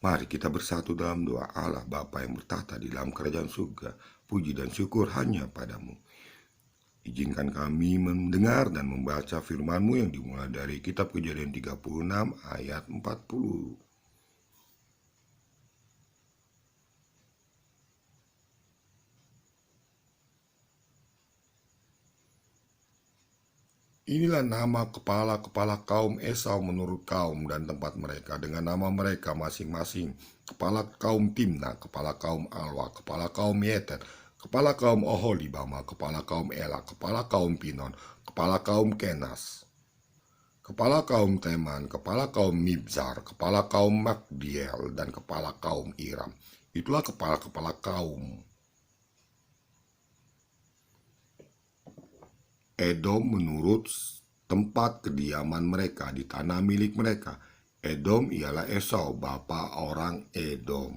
Mari kita bersatu dalam doa. Allah Bapa yang bertahta di dalam kerajaan surga, puji dan syukur hanya padamu. Izinkan kami mendengar dan membaca firman-Mu yang dimulai dari kitab Kejadian 36 ayat 40. Inilah nama kepala-kepala kaum Esau menurut kaum dan tempat mereka dengan nama mereka masing-masing. Kepala kaum Timna, kepala kaum Alwa, kepala kaum Yeter, kepala kaum Oholibama, kepala kaum Ela, kepala kaum Pinon, kepala kaum Kenas, kepala kaum Teman, kepala kaum Mibzar, kepala kaum Magdiel, dan kepala kaum Iram. Itulah kepala-kepala kaum Edom menurut tempat kediaman mereka di tanah milik mereka. Edom ialah Esau, bapa orang Edom.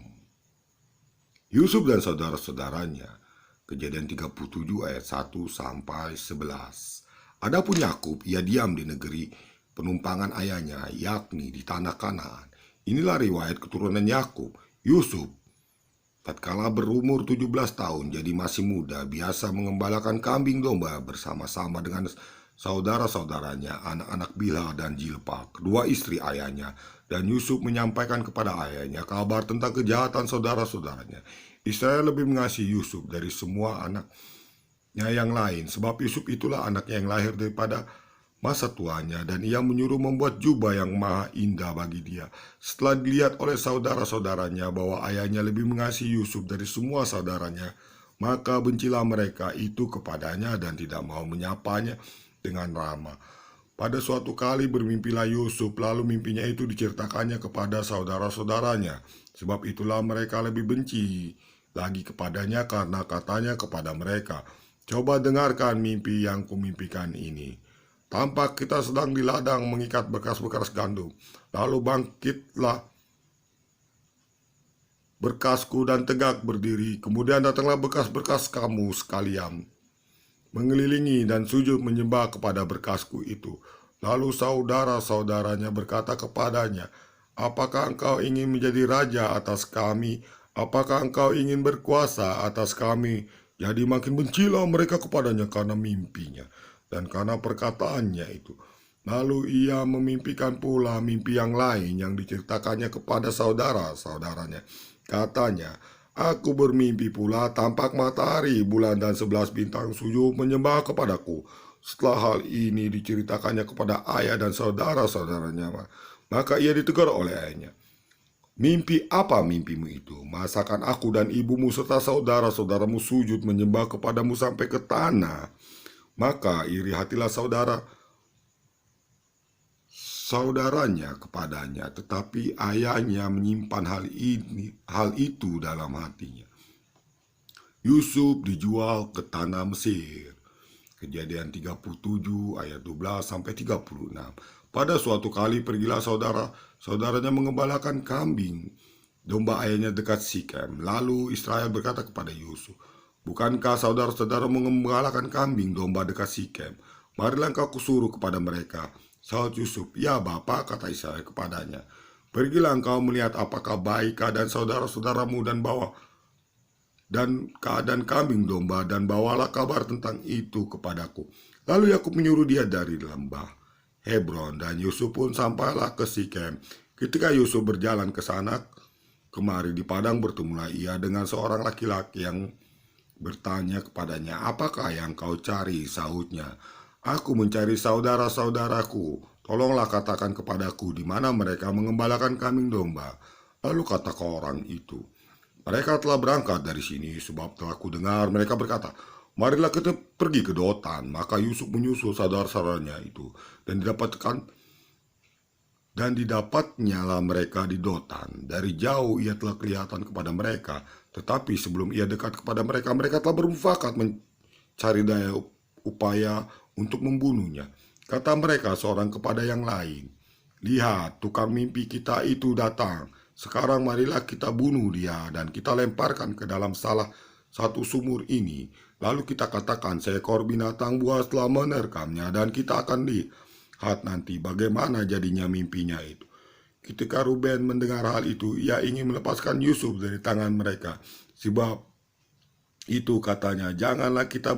Yusuf dan saudara-saudaranya. Kejadian 37 ayat 1 sampai 11. Adapun Yakub, ia diam di negeri penumpangan ayahnya, yakni di tanah Kanaan. Inilah riwayat keturunan Yakub. Yusuf tatkala berumur 17 tahun, jadi masih muda, biasa mengembalakan kambing domba bersama-sama dengan saudara-saudaranya, anak-anak Bilha dan Jilpa, kedua istri ayahnya. Dan Yusuf menyampaikan kepada ayahnya kabar tentang kejahatan saudara-saudaranya. Israel lebih mengasihi Yusuf dari semua anaknya yang lain, sebab Yusuf itulah anaknya yang lahir daripada masa tuanya, dan ia menyuruh membuat jubah yang maha indah bagi dia. Setelah dilihat oleh saudara-saudaranya bahwa ayahnya lebih mengasihi Yusuf dari semua saudaranya, maka bencilah mereka itu kepadanya dan tidak mau menyapanya dengan ramah. Pada suatu kali bermimpilah Yusuf, lalu mimpinya itu diceritakannya kepada saudara-saudaranya. Sebab itulah mereka lebih benci lagi kepadanya, karena katanya kepada mereka, "Coba dengarkan mimpi yang kumimpikan ini. Tampak kita sedang di ladang mengikat bekas-bekas gandum. Lalu bangkitlah berkasku dan tegak berdiri. Kemudian datanglah bekas-bekas kamu sekalian mengelilingi dan sujud menyembah kepada berkasku itu. Lalu saudara-saudaranya berkata kepadanya, 'Apakah engkau ingin menjadi raja atas kami? Apakah engkau ingin berkuasa atas kami?' Jadi makin bencilah mereka kepadanya karena mimpinya dan karena perkataannya itu. Lalu ia memimpikan pula mimpi yang lain yang diceritakannya kepada saudara-saudaranya. Katanya, 'Aku bermimpi pula tampak matahari, bulan dan 11 bintang sujud menyembah kepadaku.' Setelah hal ini diceritakannya kepada ayah dan saudara-saudaranya, maka ia ditegur oleh ayahnya. 'Mimpi apa mimpimu itu? Masakan aku dan ibumu serta saudara-saudaramu sujud menyembah kepadamu sampai ke tanah?' Maka iri hatilah saudaranya kepadanya, tetapi ayahnya menyimpan hal itu dalam hatinya. Yusuf dijual ke tanah Mesir. Kejadian 37 ayat 12 sampai 36. Pada suatu kali pergilah saudaranya mengembalakan kambing domba ayahnya dekat Sikem. Lalu Israel berkata kepada Yusuf, 'Bukankah saudara-saudara mengembalakan kambing domba dekat Sikem? Marilah engkau kusuruh kepada mereka.' Sahut Yusuf, 'Ya Bapa,' kata Israel kepadanya, 'pergilah engkau melihat apakah baik keadaan saudara-saudaramu dan keadaan kambing domba, dan bawalah kabar tentang itu kepadaku.' Lalu Yakub menyuruh dia dari lembah Hebron, dan Yusuf pun sampailah ke Sikem. Ketika Yusuf berjalan ke sana kemari di padang, bertemulah ia dengan seorang laki-laki yang bertanya kepadanya, 'Apakah yang kau cari?' Sahutnya, 'Aku mencari saudara-saudaraku. Tolonglah katakan kepadaku di mana mereka mengembalakan kambing domba.' Lalu kata ke orang itu, 'Mereka telah berangkat dari sini, sebab telah kudengar mereka berkata, marilah kita pergi ke Dotan.' Maka Yusuf menyusul saudara-saudaranya itu, dan didapatnya lah mereka di Dotan. Dari jauh ia telah kelihatan kepada mereka, tetapi sebelum ia dekat kepada mereka, mereka telah bermufakat mencari daya upaya untuk membunuhnya. Kata mereka seorang kepada yang lain, 'Lihat, tukang mimpi kita itu datang. Sekarang marilah kita bunuh dia dan kita lemparkan ke dalam salah satu sumur ini. Lalu kita katakan seekor binatang buas telah menerkamnya, dan kita akan lihat nanti bagaimana jadinya mimpinya itu. Ketika Ruben mendengar hal itu, ia ingin melepaskan Yusuf dari tangan mereka. Sebab itu katanya, janganlah kita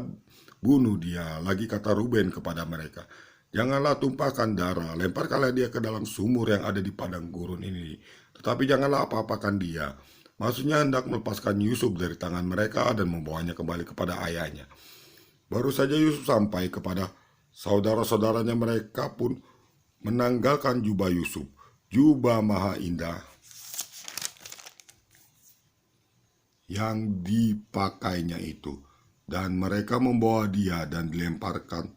bunuh dia. Lagi kata Ruben kepada mereka, janganlah tumpahkan darah, lemparkanlah dia ke dalam sumur yang ada di padang gurun ini. Tetapi janganlah apa-apakan dia. Maksudnya hendak melepaskan Yusuf dari tangan mereka dan membawanya kembali kepada ayahnya. Baru saja Yusuf sampai kepada saudara-saudaranya, mereka pun menanggalkan jubah Yusuf, jubah maha indah yang dipakainya itu, dan mereka membawa dia dan dilemparkan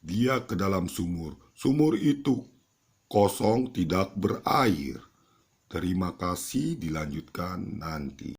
dia ke dalam sumur. Sumur itu kosong, tidak berair. Terima kasih, dilanjutkan nanti.